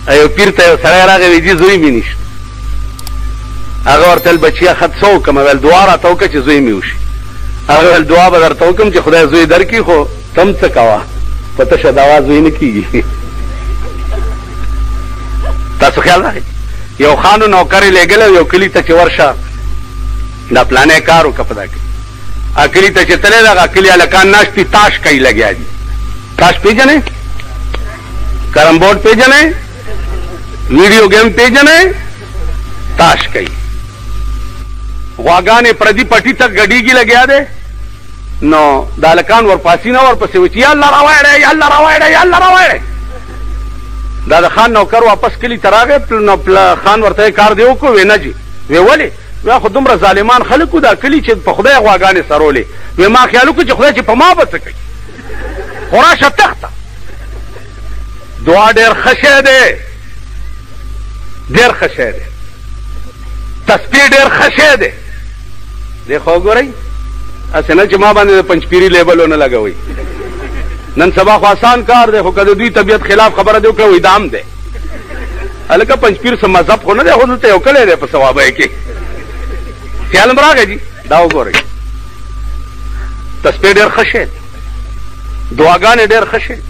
یو پیر ته یو سړی راغی وایي جي زوی مې نشته. هغه ورته ویل بچیه خط څه وکړم؟ ویل دعا راته وکړه چې زوی مې وشي. هغه ویل دعا به درته وکړم چې خدای زوی درکړي، خو ته هم څه کوه، په تشه دوا زوی نه کېږي. تاسو خیال راغی یو خانو نوکر یې لېږلی یو کلي ته چې ورشه دا پلانی کار وکړه په دا کلي. هغه کلي ته چې تللی هغه کلي هلکان ناست دي تاش کوي لګیا دي. تاش پېژنئ؟ کرم بورډ پېژنئ؟ ویډیو گیم پېژنئ؟ تاش کوي. غواګانې پردي پټي ته ګډېږي لګیا دی. نو د هلکان ورپاسي نه ورپسې وایي چې یا الله راوایړی یا الله راوایړی یا الله راوایړی. دا د خان نوکر واپس کلي ته راغی. نو خان ورته کار دی وکړو؟ وی نه جي. وی ولې؟ وی خو دومره ظالمان خلک وو دا کلي چې په خدای غواګانې سرولې. وی ما خیال وکړو چې خدای چې په ما به څه کوي، خو راشه تخته. دعا ډېر ښه شی دی، ډېر ښه شی دی. تسبیح ډېر ښه شی دی. دی خو وګورئ هسې نه چې ما باندې د پنجپیري لیبل ونه لګوئ. نن سبا خو آسان کار دی، خو که د دوی طبیعت خلاف خبره دې وکړه وایي دام دی. هلکه پنجپیر څه مذهب خو نه دی، خو دلته یو کلی دی په ثوابۍ کې. خیال م راغی جي؟ دا وګورئ تسبیح ډېر ښه شی دی، دعاګانې ډېر ښه شی دی.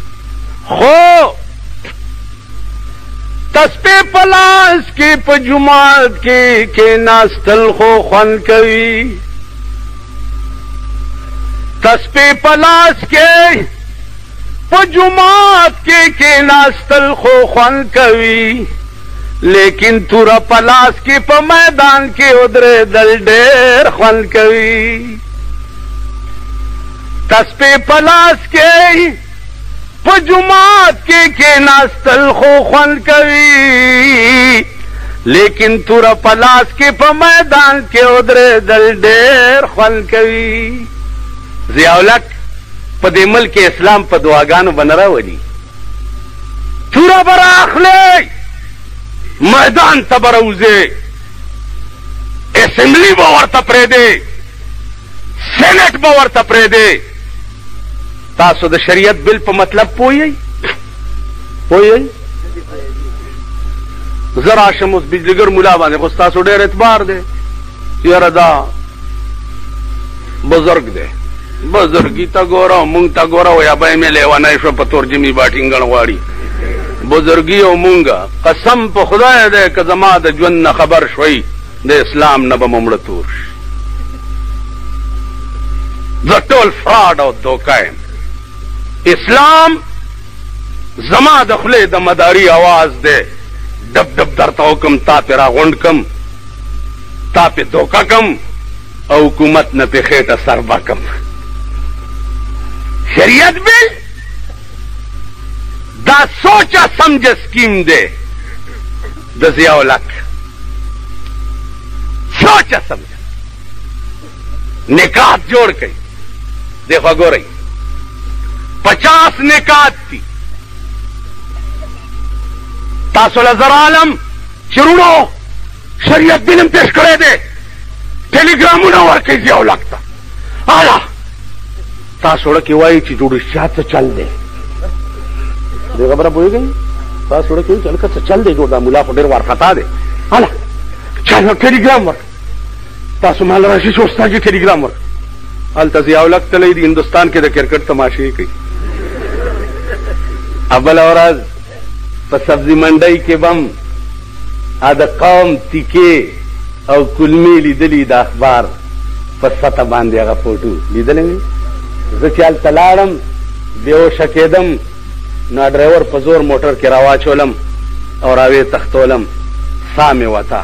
خو تسبیح په لاس کې په جومات کې کېناستل خو خوند کوي. تسبیح په لاس کې په جومات کې کېناستل خو خوند کوي، لیکن توره په لاس کې په میدان کې ودرېدل ډېر خوند کوي. تسبیح په لاس کې په جومات کې کېناستل خو خوند کوي، لیکن توره په لاس کې په میدان کې ودرېدل ډېر خوند کوي. ضیاءالحق په دې ملک اسلام په دعاګانو به نه راولي. توره به رااخلئ، میدان ته به راوځئ، اسمبلي به ورته پرېږدئ، سینټ به ورته پرېږدئ. تاسو د شریعت بل په مطلب پوهیئ؟ پوهیئ؟ زه راشم اوس بجلیګر ملا باندې، خو ستاسو ډېر اعتبار دی چې یاره دا بزرګ دی، بزرګي ته ګوره او مونږ ته ګوره. وایه به یې مې لیونی شو په تورجمې باټینګڼ غواړي. بزرګي او مونږه قسم په خدای دی که زما د ژوند نه خبر شوئ د اسلام نه به مو مړه تور شي. زه ټول فراډ او دوکه یم. اسلام زما د خولې د مداري اواز دی. ډب ډب درته وکم، تا پې راغونډ کم، تا پې دوکه کم او حکومت نه پې خېټه سربه کم. شریعت بل دا سوچه سمجه سکیم دی د ضیاءالحق. سوچه سمجه نکات جوړ کړي. دیکھو ګورئ 50 نکات دي. تاسو له زر عالم چرونو شریعت بل هم پیش کړی دی، ټیلیګرامونه ورکوي ضیاءالحق ته. اله تاسو وړه کې وایي چې جوړشیا څه چل دی. دې خبره پوهېږئ؟ تاسو وړه کې وایي چې هلکه څه چل دی جوړ، دا ملا خو ډېر وارخطا دی. اله چا ټیلیګرام ورکړه. تاسو مال راشي چې استاد جي ټیلیګرام ورکړه. هلته ضیاءالحق تللی دی هندوستان کې د کرکټ تماشې کوي. بله ورځ په سبزي منډۍ کې بم د قوم تیکې او کلمې لیدلي د اخبار په سطح باندې هغه فوټو لیدلی مې. زه چې هلته لاړم بېهوشه کېدم، نو ډرایور په زور موټر کې راواچولم او راویې تختولم، ساه مې وته.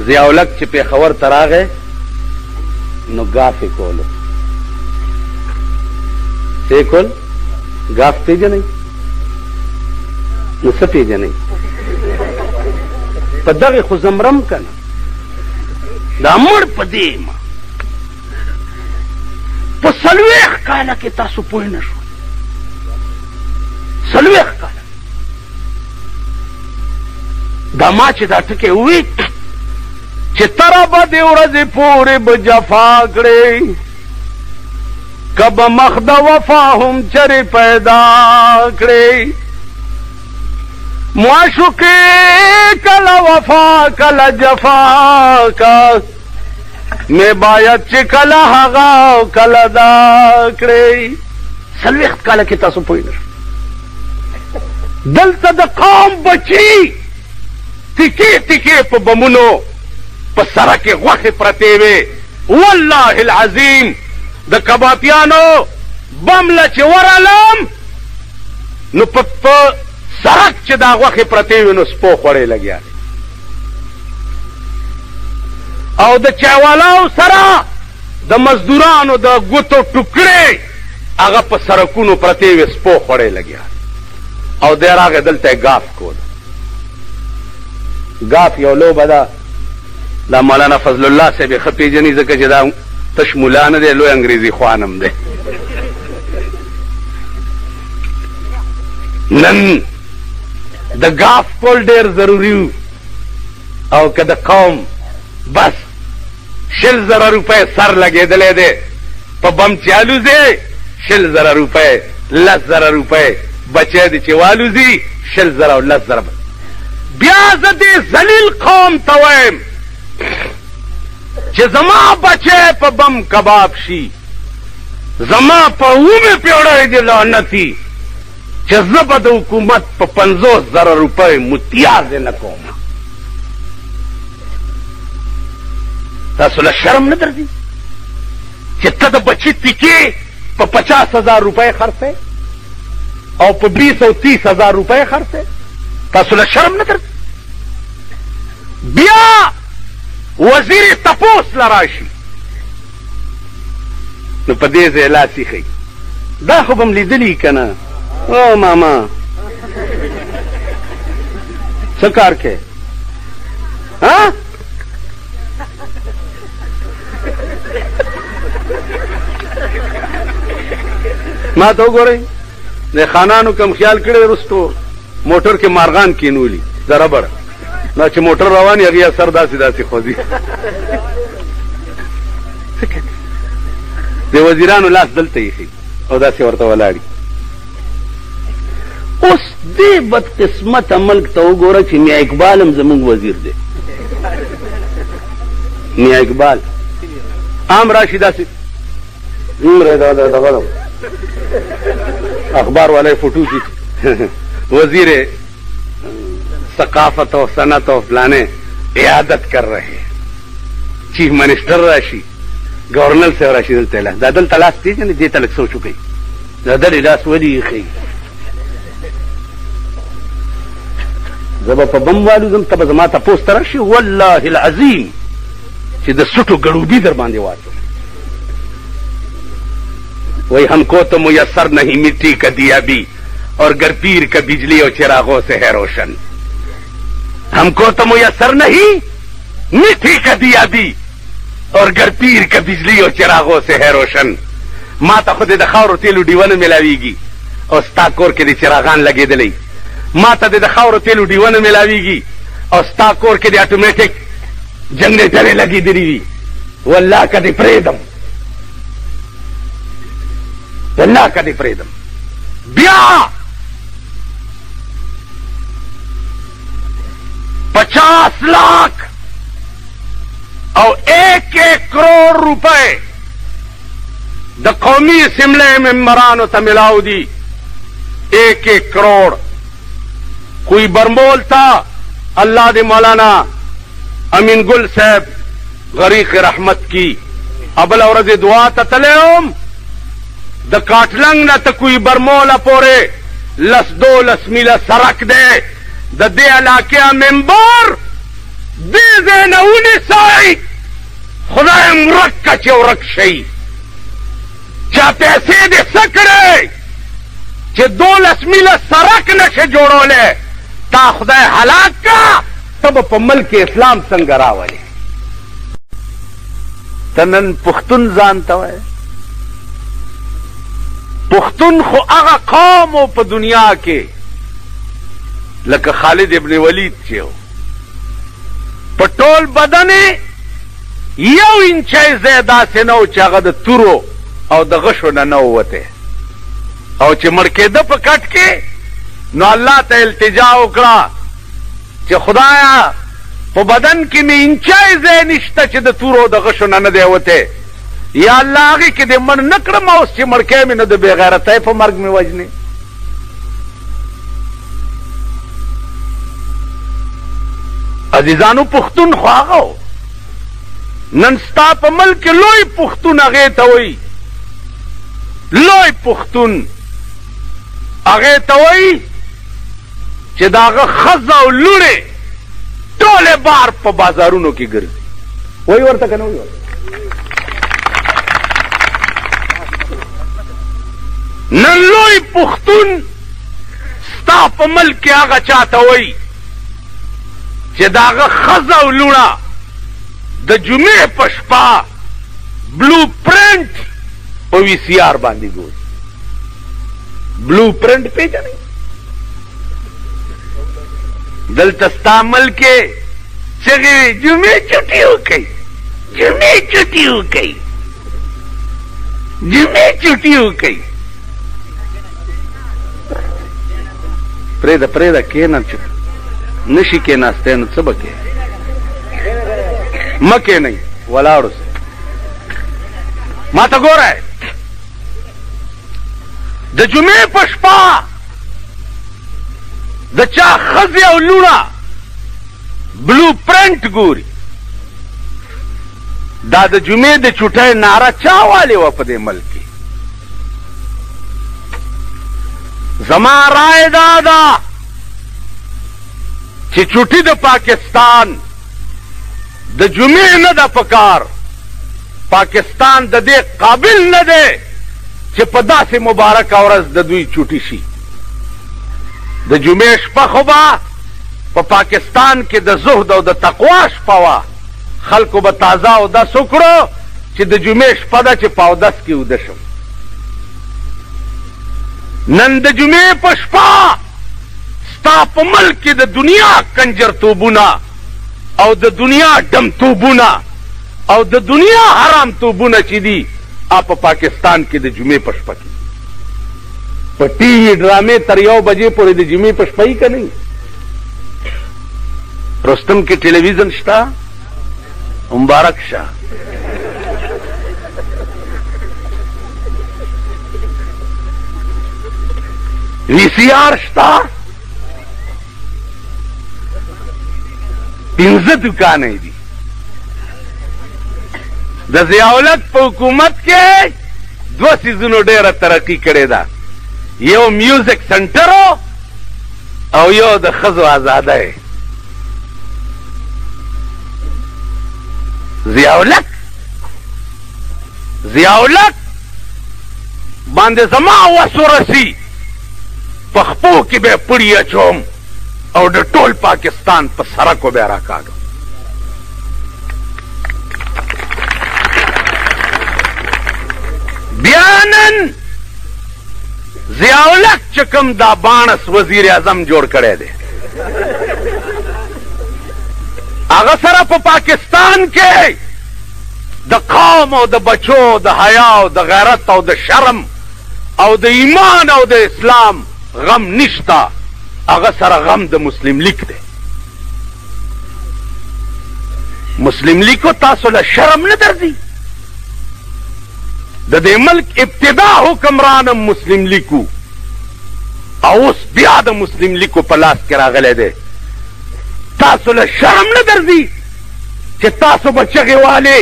ضیاءالحق چې پېښور ته راغی نو ګاف یې کولو. څه یې کول؟ ګاف پېژنئ؟ نو څه پېژنئ؟ په دغې خو زمرم که نه، دا مړ په دې ما په 40 کاله کې تاسو پوه نه شوئ. 40 کاله دا ما چې دا ټکې وویل چې تره به دې ورځې پورې به جفا کړې، که به مخ د وفا هم چرې پیدا کړې. معشوقی کلا وفا کلا جفا کا میں باید چې کلا هغه کلا دا کړی. څلوېښت کاله کې تاسو پوه نه دلته د قوم بچي تیکې تیکې په بمونو په سره کې غوښې پرتې وې. والله العظیم د کبابیانو بم له چې ورالم نو په سړک چې دا غوښې پرتې وې نو سپو خوړې لګیا او د چایوالاو سره د مزدورانو د ګوتو ټوکړې هغه په سړکونو پرتې وې سپو خوړې لګیا او دی راغی دلته ګاف کول. ګاف یو لوبه ده. دا مولانا فضل الله صاحب یې ښه پېژني ځکه چې دا تش ملا نه دی لوی انګریزي خوانم دی. نن د ګاف کول ډېر ضروري و او که د قوم بس 100,000 روپۍ سر لګېدلی دی په بم چې الوځې 100,000 روپۍ 10,000 روپۍ بچی دی چې والوځي 100,000 او 10,000. بیا زه دې ذلیل قوم ته وایم چې زما بچی په بم کباب شي زما په اومې پیوړی دې لعنتي چې زه به د حکومت په 50,000 روپۍ متیازې نه کوم. تاسو له شرم نه درځي چې ته د بچي تیکې په 50,000 روپۍ خرڅې او په 20 او 30,000 روپۍ خرڅې؟ تاسو له شرم نه درځي؟ بیا وزیر تپوس لراشي نو په دې ځای لاس ایښی. دا خو به م لیدلي که نه؟ او ماما څه کار کوې؟ ما ته وګورئ د خانانو کم خیال کړی وروستو موټر کې مارغان کینولي د ربړ دا چې موټر روان هغې سر داسې داسې خوځي. د وزیرانو لاس دلته ایښي او داسې ورته ولاړي. اوس دې بدقسمته ملک ته وګوره چې میا اقبال هم زموږ وزیر دی. میا اقبال عام راشي داسې دغه اخبار والے فوٹو کی وزیر ثقافت و صنعت و فلانے عیادت کر رہے ہیں. چیف منسٹر راشی گورنر سے راشی دل تلاش تھی دے تلک سو چکی دل لاس ولی خی زبا په بم والو زم تب زما ته پوسټ راشي والله العظیم چې د سټو ګړوبي در باندې واچو. وہی ہم کو تو میسر نہیں مٹی کا دیا بھی اور گر پیر کا بجلی اور چراغوں سے ہے روشن. ہم کو تو میسر نہیں مٹی کا دیا بھی اور گر پیر کا بجلی اور چراغوں سے ہے روشن. ما ته خو د خاورو تیلو ډیونه ملاویږي او ستا کور کې د چراغان لګېدلی. ما ته د خاورو تیلو ډیونه ملاویږي او ستا کور کې د اټومیټک جنریټرې لګېدلي وي. والله که دې پرېږدم والله که دې پرېږدم. بیا 50 लाख او 1 करोड़ روپے د قومی اسمبلی ممبرانو ته ملاو دي. 1 करोड़ کوئی برمول تھا اللہ دے مولانا امین گل صاحب غریق رحمت کی ابل اورز دعا تتلیم د کاټلنګ نه ته کوئی برموله پورې 10-12 میله سرک دی د دې علاقې ممبر دې ځای نه ونیسئ. خدای مرک که چې ورک شئ. چا پیسې دې څه کړی چې 12 میله سرک نشي جوړولی؟ تا خدای هلاک کا ته به په ملک اسلام څنګه راولې؟ ته نن پښتون ځان ته وایې. پښتون خو هغه قوم و په دنیا کې لکه خالد ابن ولید چې و په ټول بدن یو انچی ځای داسې نه و چې هغه د تورو او د غشو نه نه ووتی او چې مړ کېده په کټ کې نو الله ته التجا وکړه چې خدایا په بدن کې مې انچای ځای نشته چې د تورو د غشو نه نه دی وتی، یا الله هغې کې دې مړ نه کړم اوس چې مړکی مې نه د بې غیرتی په مرګ مې وژنې. عزیزانو پښتون خو هغه و، نن ستا په ملک کې لوی پښتون هغې ته وایي، لوی پښتون هغې ته وایي چې د هغه ښځه او لوڼې ټولې بار په بازارونو کې ګرځي. وایي ورته که نه وایي ورته؟ نن لوی پښتون ستا په ملک کې هغه چاته وایي چې د هغه ښځه او لوڼه د جمعې په شپه بلو پرنټ په وي سی آر باندې ګوري. بلو پرنټ پېژنئ؟ دلته ستا ملک کې چغې جمعې چټي وکئ، جمعې چټي وکئ، جمعې چټي وکئ. پرېږده پرېږده کښېنه چې نشي کښېناستی نو څه به کوې؟ مه کښېنئ، ولاړ اوسئ. ما ته ګورئ، د جمعې په شپه د چا ښځې او لوڼه بلو پرنټ ګوري. دا د جمعې د چوټۍ ناره چا والې وه په دې ملک کې؟ زما رائے دا ده چې چوټي د پاکستان د جمعې نه ده پکار. پاکستان د دې قابل نه دی چې په داسې مبارکه ورځ د دوی چوټي شي. د جمعې شپه خو به په پاکستان کې د زهد او د تقوا شپه وه، خلکو به تازه اودس وکړو چې د جمعې شپه ده چې په اودس کې اوده شم. نن د جمعې په شپه ستا په ملک کې د دنیا کنجرتوبونه او د دنیا ډمتوبونه او د دنیا حرام توبونه چې دي په پاکستان کې د جمعې په شپه کې په ټي وي ډرامې تر 1 بجې پورې د جمعې په شپه یې که نه؟ رستم کې ټلویزیون شته؟ مبارک شه. وی سی آر شته؟ 15 دکانې دي. د ضیاءالحق په حکومت کې 2 سیزونو ډېره ترقي کړې ده، یو میوزک سنټر او یو د ښځو ازادۍ. ضیاءالحق باندې زما وس ورسي په خپو کې به پړي اچوم او د ټول پاکستان په سړکو به راکاږم. بیا نن ضیاءالحق چې کوم دا بانس وزیر اعظم جوړ کړی دی، هغه سره په پاکستان کې د قوم او د بچو د حیا او د غیرت او د شرم او د ایمان او د اسلام غم نشته. هغه سره غم د مسلم لیگ دی. مسلم لیگو تاسو له شرم نه درځي؟ د دې ملک ابتدا حکمرانم مسلم لیگو او اوس بیا د مسلم لیگو په لاس کې راغلی دی. تاسو له شرم نه درځي چې تاسو به چغې والې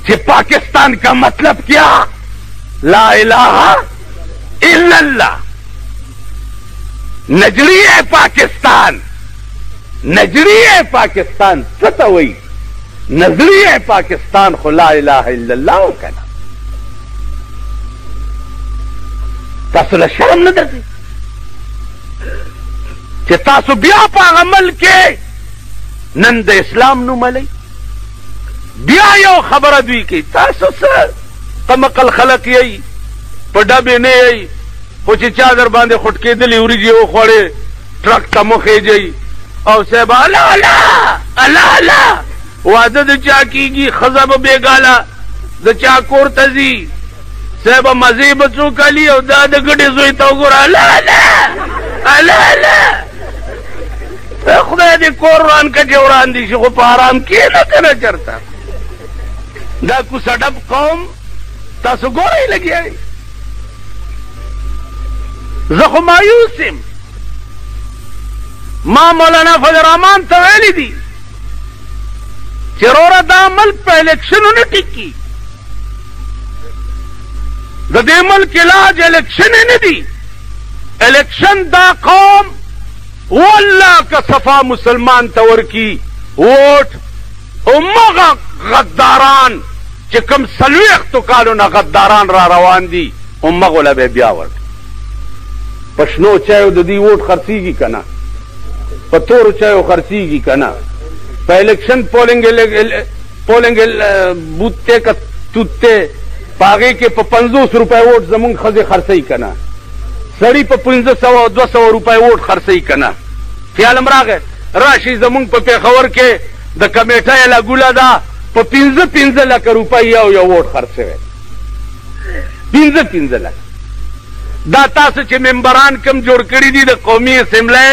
چې پاکستان کا مطلب کیا؟ لا الہ الا اللہ. نجریه پاکستان، نجریه پاکستان څه ته وایي؟ نظریه پاکستان خو لا الہ الا اللہ وکنه. تاسو له شرم نه درځي چې تاسو بیا په هغه ملک کې نن د اسلام نوم لئ؟ بیا یو خبره دوی کوي، تاسو څه قمقل خلق یئ، په ډبې نه یئ، خو چې چا در باندې خوټ کېدلې وریجې وخوړې ټرک ته مه خېجئ او صاحب الله الله الله الله واده د چا کېږي، ښځه به بېګاله د چا کور ته ځي، صاحب مزې به څوک علي او دا د ګډې زوی ته وګوره خدای دې کور وران که چې وران دي شي خو په آرام کښېنه که نه چېرته دا کوڅه ډب قوم تاسو ګورئ لګیا یې زه خو مایوس یم ما مولانا فضل الرحمان ته ویلي دي چې وروره دا ملک په الیکشنونو ټیکي د دې ملک علاج الیکشن نه دي الیکشن دا قوم والله که صفا مسلمان ته ورکي ووټ همغه غداران چې کوم 40 کالو نه غداران را روان دي همغو له به بیا ورکړي په شنو چایو د دې ووټ خرڅېږي که نه په تورو چایو خرڅېږي که نه په الیکشن پولنګ بوت ته که توت ته په هغې کې په 50 روپۍ ووټ زمونږ ښځې خرڅوي که نه سړي په 500 او 200 روپۍ ووټ خرڅوي که نه خیال م راغی راشي زمونږ په پېښور کې د کمیټۍ لګوله ده په 15 لکه روپۍ یو ووټ خرڅ شوی 15 لکه دا تاسو چې ممبران کم جوړ کړي دي د قومي اسمبلی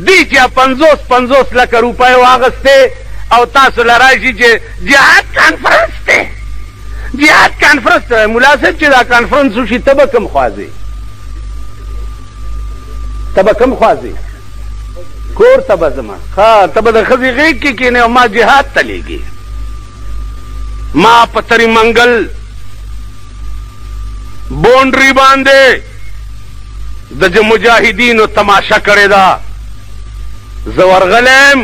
دی چې 50 لکه روپۍ واغستې او تاسو له راشي چې جهاد کانفرنس دی جهاد کانفرنس ته ملا صاحب چې دا کانفرنس وشي ته به کوم خوازې کور ته به ځمه ښه ته به د ښځې غېږ کې کښېنې او ما جهاد ته لېږې ما په تري منګل بونډري باندې د مجاهدینو تماشه کړې ده زه ورغلی یم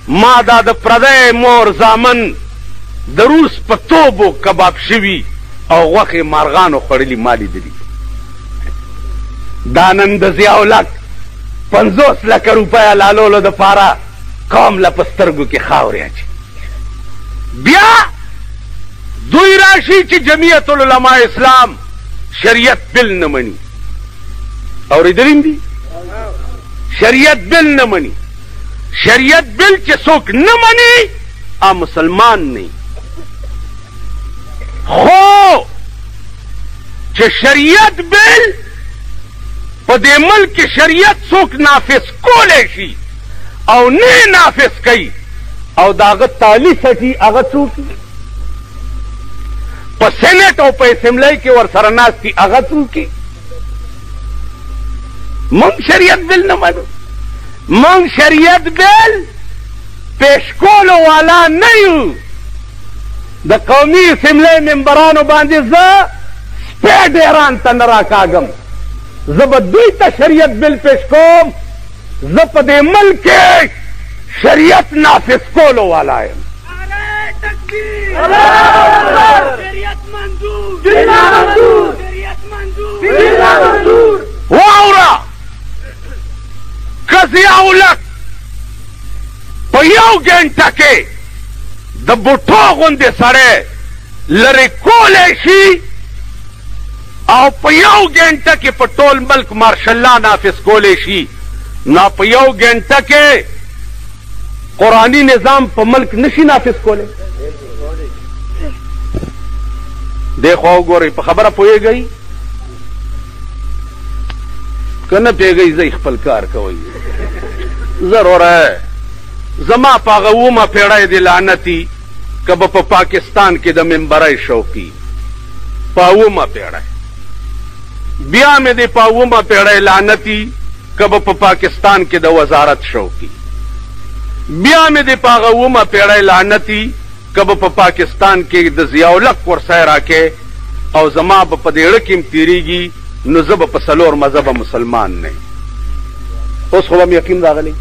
ما دا د پردی مور زامن د روس په توبو کباب شوي او غوښې مارغانو خوړلي ما لیدلي دا نن د ضیاءالحق 50 لکه روپۍ حلالولو دپاره قوم له په سترګو کې خاورې اچي بیا دوی راشي چې جمعیت العلماء اسلام شریعت بل نه مني اورېدلیم دي شریعت بل نه مني شریعت بل چې څوک نه مني مسلمان نه خو چې شریعت بل په دې ملک کې شریعت څوک نافذ کولی شي او نه نافذ کوي او د هغه تالي سټي هغه څوک په سینټ او په اسمبلی کې ورسره ناست دي هغه څوک موږ شریعت بل نه منو موږ شریعت بل پیش کولو والا نه یو د قومي اسمبلی ممبرانو باندې زه سپی ډیران ته نه راکاږم زه به دوی ته شریعت بل پیش کوم زه په دې ملک کې شریعت نافذ کولو والا یم واوره که ضیاءالحق په یو ګنټه کې د بوټو غوندې سړی لرې کولی شي او په یو ګنټه کې په ټول ملک مارشالله نافذ کولی شي نو په یو ګنټه کې قرآني نظام په ملک نشي نافذ کولی دی خو وګورئ په خبره پوهېږئ که نه پوهېږئ ځئ خپل کار کوئ ضروره زما په هغه 9مه پېړۍ د لعنتي که به په پاکستان کې د ممبرۍ شوقي په 9مه پېړۍ بیا مې د په 9مه پېړۍ لعنتي که به په پاکستان کې د وزارت شوقي بیا مې د په هغه 9مه پېړۍ لعنتي که به په پاکستان کې د ضیاءالحق ورسای راکې او زما به په دېړه کې م تېرېږي نو زه به په 4 مذهبه مسلمان نه اوس خو به م یقین راغلی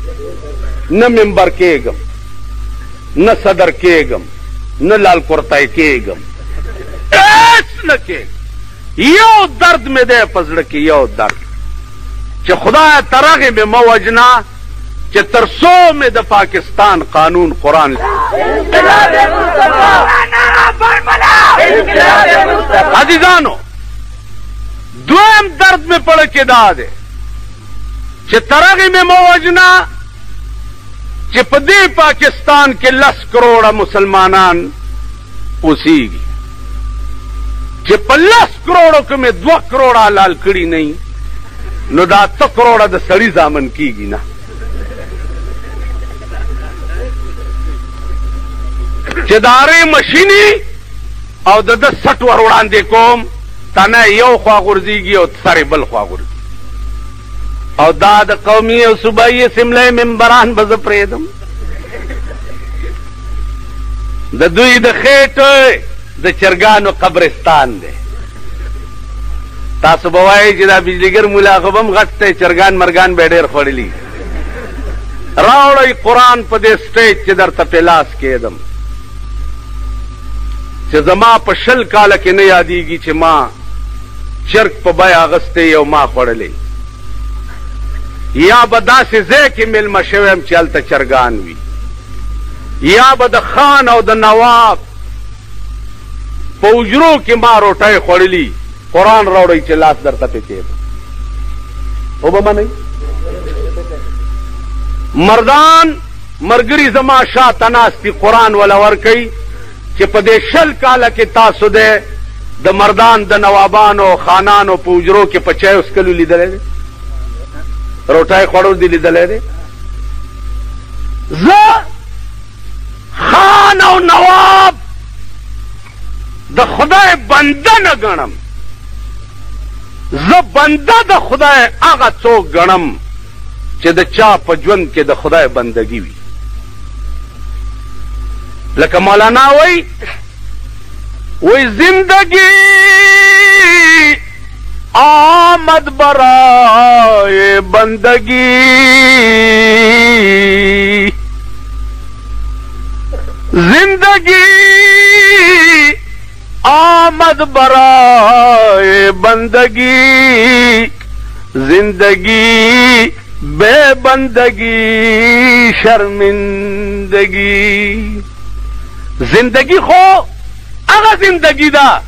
نه ممبر کېږم نه صدر کېږم نه لال کرتای کېږم هېڅ نه کېږم یو درد مې دی په زړه کې یو درد چې خدایه تر هغې مې مه وژنه چې تر څو مې د پاکستان قانون قرآن عزیزانو دویم درد مې پړه کې دا دی چې تر هغې مې مه وژنه چې په دې پاکستان کې 10 کروڑه مسلمانان اوسېږي چې په 10 کروڑو کې مې 2 کروڑه حلال کړي نه نو دا 8 کروڑه د سړي ضامن کیږي نه. چې دارې مشینی او د 60 ور وړاندې کوم تنه یو خوا غورځيږي او سره بل خوا غورځي او دا د قومي او صوبایي سملې ممبران به زه پرېږدم. د دوی د خېټې د چرګانو قبرستان دی. تاسو به وایئ چې دا بجلیګر مولا خو به هم غټ دی، چرګان مرګان به ډېر خوړلي. راوړئ قرآن په دې سټیج چې درته په لاس کېدم چې زما په 20 کاله کې نه یادېږي چې ما چرګ په بیه اغستی او ما خوړلی، یا به داسې ځای کې میلمه شوی یم چې هلته چرګان وي، یا به د خان او د نواب په حجرو کې ما روټۍ خوړلي. قرآن راوړئ چې لاس درته پې کېدم. خو به منئ مردان ملګري زما شاته ناست دي، قرآن وله ورکوي چې په دې 20 کاله کې تاسو د مردان د نوابانو خانانو په حجرو کې په چای وڅکلو لیدلی دی، روټۍ خوړو دي لیدلی دی. زه خان او نواب د خدای بنده نه ګڼم، زه بنده د خدای هغه څوک ګڼم چې د چا په ژوند کې د خدای بندگی وي. لکه مولانا وی زندگی آمد برائے بندگی، زندگی آمد برائے بندگی، زندگی بے بندگی شرمندگی. زندگی خو هغه زندگی ده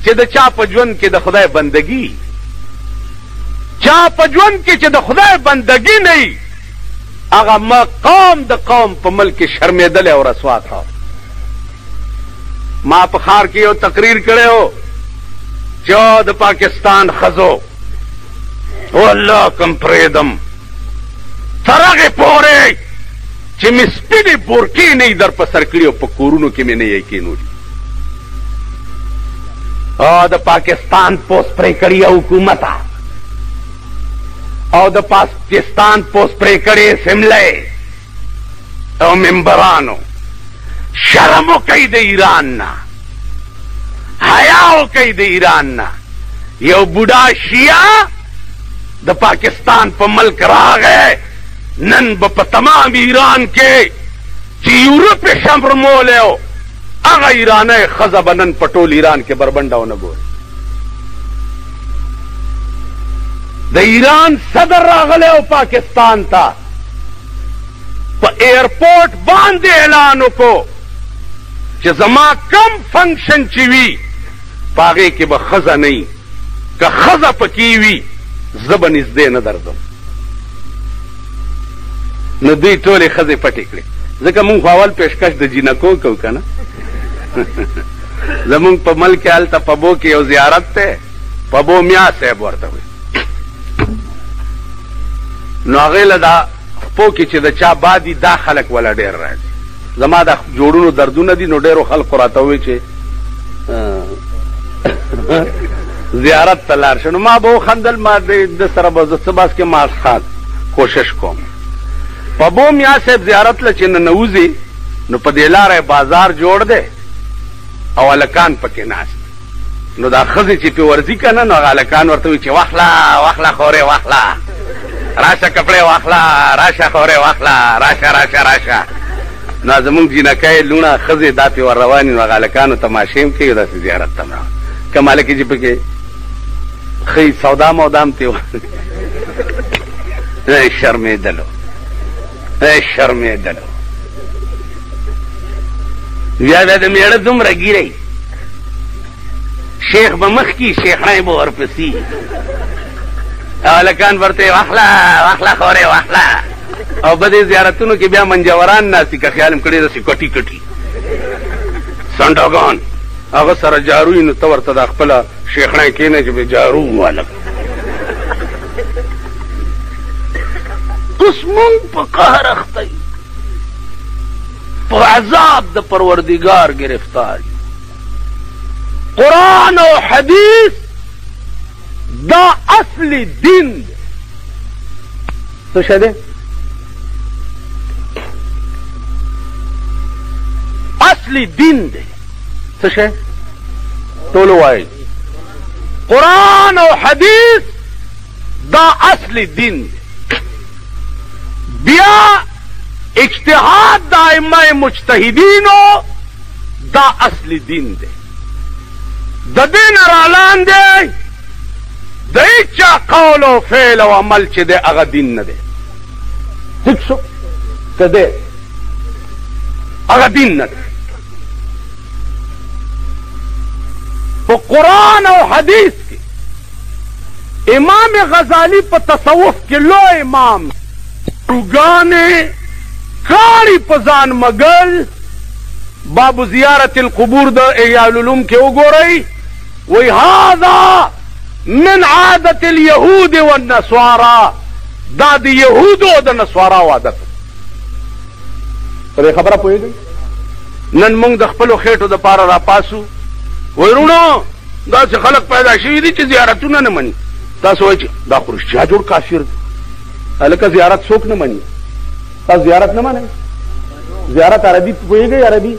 چې د چا په ژوند کې د خدای بندگی، چا په ژوند کې چې د خدای بندگی نه وي هغه مقام د قوم په ملک شرمېدلی او رسوا کړه. ما په ښار کې یو تقریر کړی و چې د پاکستان ښځو والله کم پرېږدم تر هغې پورې چې مې سپینې بورکې نه یي در په سر کړي او په کورونو کې مې نه یې کېنولي. د پاکستان پوس پرې کړي حکومت او د پاکستان پوس پرې کړي سملې او ممبرانو شرم وکئ د ایران نه، حیا وکئ د ایران نه. یو بوډا شیعه د پاکستان په ملک راغی، نن به په تمام ایران کې چې یورپ یې شمرمولی و هغه ایرانی ښځه به نن په ټول ایران کې بربنډه ونه ګوري. د ایران صدر راغلی او پاکستان ته په ایرپورټ باندې اعلان وکړو چې زما کم فنکشن چې وي په هغې کې به ښځه نه وي، که ښځه پکې وي زه به نږدې نه درځم. نو دوی ټولې ښځې پټې کړې، ځکه مونږ خو اول پیشکش د جینکو کوو که نه. زمونږ په ملک کې هلته پبو کې یو زیارت دی، پبو میا صاحب ورته وي. نو هغې له دا خپو کې چې د چا بادي دا خلک وله ډېر راځي. زما د جوړونو دردونه دي، نو ډېرو خلکو راته ووایي چې زیارت ته لاړ شه. نو ما به وخندل، ما د سره به زه څه بس کې ماسخان کوشش کوم. پبو میا صاحب زیارت له چې ننوځي نو په دې لاره بازار جوړ دی او هلکان پکې ناست. نو دا ښځې چې پې ورځي که نه، نو هغه هلکان ورته وایي چې واخله واخله خورې واخله، راشه کپړې واخله، راشه خورې واخله، راشه راشه راشه. نو زمونږ جینکۍ لوڼه ښځې دا پې ور روانې، نو هغه هلکانو تماشې هم کوي، داسې زیارت ته هم راغلل. کوم هلکې چې پکې ښه سودا مودام تې شرمېدلو شرمېدلو. بیا د مېړه دومره ګیرئ، شیخ به مخکې شیخنی به ورپسې، او هلکان ورته واخله واخله خورې واخله. او بدې زیارتونو کې بیا منجوران ناستي، که خیال م کړی داسې کټي کټي سنډاګان هغه سره جارو نو ته ورته د خپله شیخڼی کېنه چې به جارو واله اوس مونږ په قهر اخته یو په عذاب د پروردګار گرفتار یو قرآن او حدیث دا اصلی دین دی څه شی دی اصلی دین دی څه شی ټول وایي قرآن او حدیث دا اصلی دین دی بیا اجتهاد دا ائمه مجتهدینو دا اصلی دین دی د دین را لاندې د هیچا قول او فعل او عمل چې دی هغه دین نه دی ٹھیک شو که دی هغه دین نه دی په قرآن او حدیث کې امام غزالی په تصوف کې لوی امام روګانې کاړي په ځان مګل باب زیارت القبور د احیاء العلوم کې وګورئ وی هذا من عادت اليهود والنصارى دا د یهودو او د نصارا عادت پرې خبره پوهېږئ نن موږ د خپلو خېټو دپاره راپاسو وی وروڼو داسې خلک پیدا شوي دي چې زیارتونه نه مني تاسو وایئ چې دا خو رښتیا جوړ کافر دی هلکه زیارت څوک نه مني تاسو زیارت نه منئ زیارت عربي پوهېږئ عربي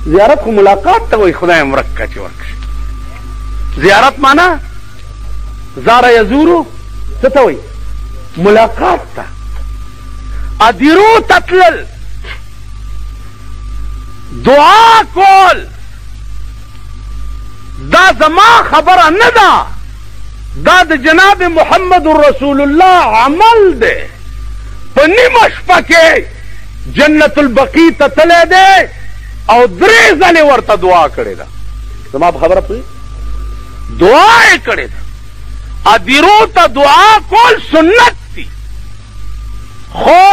زیارت خو ملاقات ته وایي خدای مرک کچې ورکړي زیارت معنا زاره یزورو څه ته وایي ملاقات ته ادیرو ته تلل دعا کول دا زما خبره نه ده دا د جناب محمد رسول الله عمل دی په نیمه شپه کې جنت البقیع ته تللی دی او درې ځلې ورته دعا کړې ده زما په خبره پوهېږئ دعا یې کړې ده ادیرو ته دعا کول سنت دي خو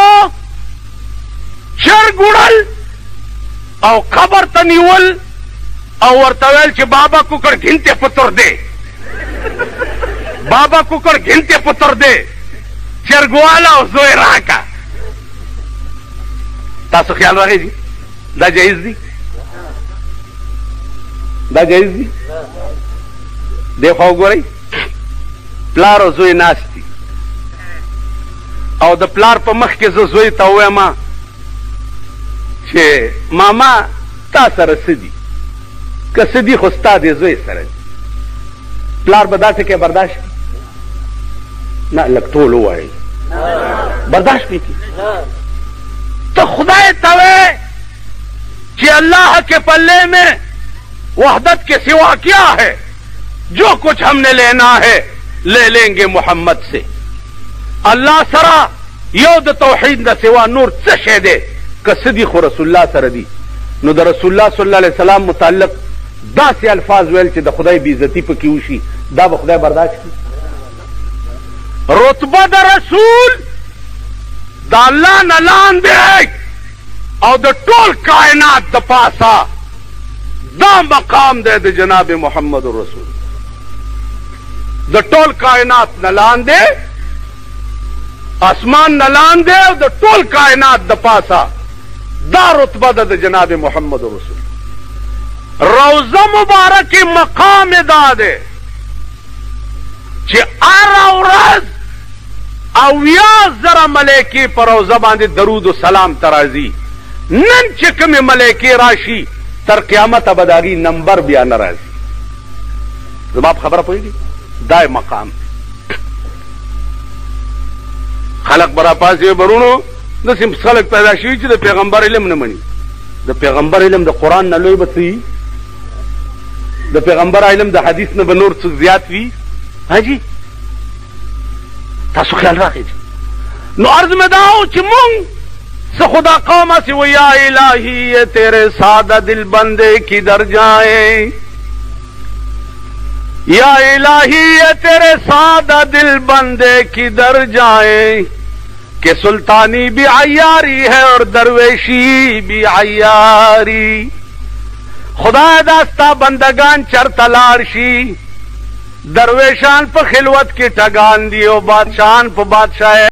چرګ وړل او قبر ته نیول او ورته ویل چې بابا کوکړ ګنتې پتر دی بابا کوکړ ګنتې پتر دی چرګواله او زوی راکا تاسو خیال راغی دي دا جایز دي دا جایز دي دی خوا وګورئ پلار او زوی ناست دي او د پلار په مخ کې زه زوی ته ووایم چې ماما تا سره څه دي که څه دي خو ستا د زوی سره دي پلار به دا ټکی برداشت کړي نه لږ ټول ووایئ برداشت نہیں کی تو خدا توے کہ اللہ کے پلے میں وحدت کے سوا کیا ہے جو کچھ ہم نے لینا ہے لے لیں گے محمد سے اللہ سرا یود توحید دا سوا نور چشے دے کسدی خو رسول اللہ سر دی نو دا رسول اللہ صلی اللہ علیہ وسلم متعلق دا سی الفاظ ویل چې د خدای بیزتی په کې وشي دا به خدای برداشت کی رتبه د رسول د الله نه لاندې او د ټول کائنات د پاسا دا مقام دی د جناب محمد رسول د ټول کائنات نه لاندې اسمان نه لاندې او د ټول کائنات د پاسا دا رتبه ده د جناب محمد رسول روزه مبارک مقام دا ده چې هر ورځ او یا زره ملائکې پر روزه باندې درود و سلام ترازی نن چې کومې ملائکې راشي تر قیامت به د هغې نمبر بیا نه راځي زما په خبره پوهېږي دا مقام خلق به راپاسې برونو داسې خلک پیدا شوي چې د پیغمبر علم نه مني د پیغمبر علم د قرآن نه لوی به څه د پیغمبر علم د حدیث نه به نور څه زیات وي حاجي تاسو خیال راخی نو عرض میں داؤ چې مونږ څه خدا قوم سے وہ یا الہی یہ تیرے سادہ دل بندے کدھر جائیں یا الہی یہ تیرے سادہ دل بندے کدھر جائیں کہ سلطانی بھی عیاری ہے اور درویشی بھی عیاری خدای داستا بندگان چرته لاړ شي، درویشان په خلوت کې ټګان دي او بادشاهان په بادشاہ